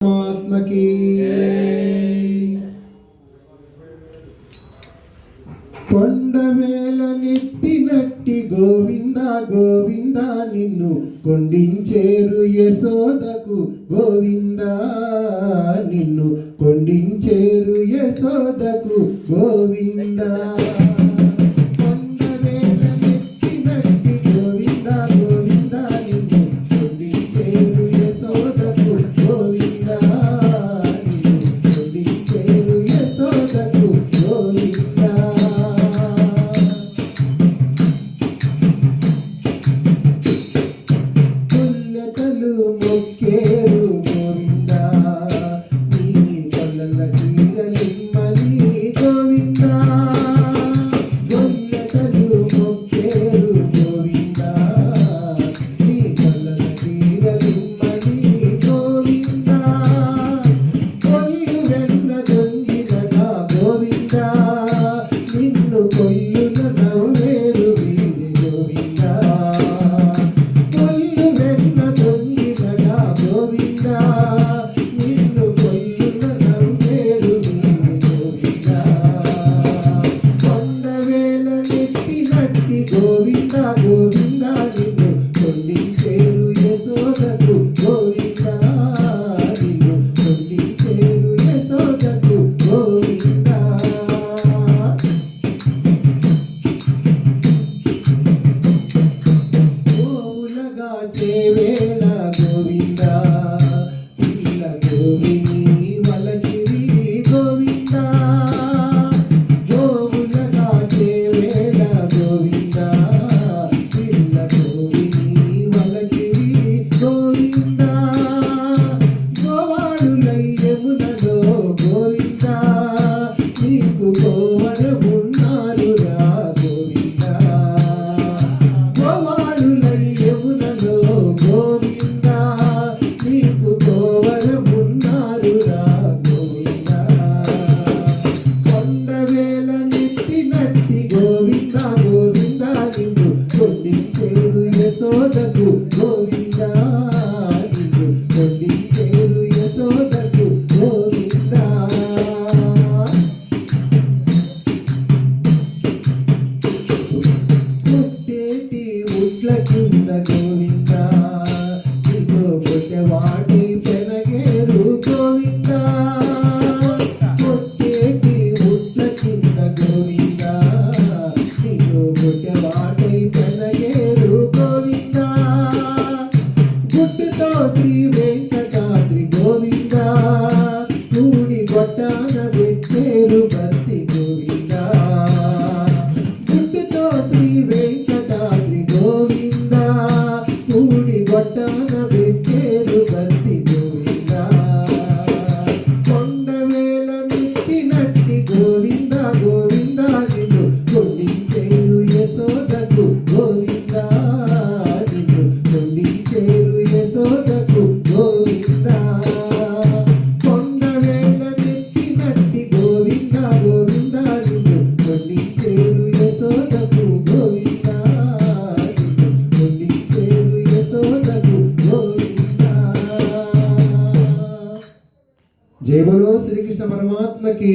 ఆత్మకి కొండవేల నెత్తినట్టి గోవింద గోవింద నిన్ను కొండించేరు యశోదకు గోవింద నిన్ను కొండించేరు యశోదకు గోవింద మొక్కేరు గోవింద నీ కొల్లల కీరలిమ్మని గోవింద గొల్లతలు మొక్కేరు గోవింద నీ కొల్లల కీరలిమ్మని గోవింద కొల్లు వెన్న దొంగిలగా గోవింద నిన్ను కొల్లున నవ్వేరు వీరి గోవింద గోవింద గోవింద నిన్ను కొండించేరు యశోదకు గోవింద నిన్ను కొండించేరు యశోదకు గోవింద గోవులగా చేవేళ గోవింద పిల్ల గోవిని వలచిరి గోవింద గోవులగా చేవేళ గోవింద యశోదకు గోవింద నిన్ను కొండించేరు యశోదకు గోవింద పుట్టేటి ఉట్ల కింద గోవింద ఇదో పుట్టవాటి పెనగేరు గోవింద పుట్టేటి ఉట్ల కింద గోవింద ఇదో పుట్టవాటి పెనగేరు గుట్టుతో శ్రీ వెంకటాద్రి గోవింద కూడి గొట్టాన పెట్టేరు భక్తి గోవింద గుట్టుతో శ్రీ వెంకటాద్రి గోవింద కూడి గొట్టాన పెట్టేరు భక్తి గోవింద కొండవేల నెత్తినట్టి గోవింద గోవింద నిన్ను కొండించేరు యశోదకు గోవింద నిన్ను కొండించేరు యశోదకు గోవింద కొండవేల నెత్తినట్టి గోవింద గోవింద నిన్ను కొండించేరు యశోదకు గోవింద నిన్ను కొండించేరు యశోదకు గోవింద. జై బోలో శ్రీకృష్ణ పరమాత్మకి.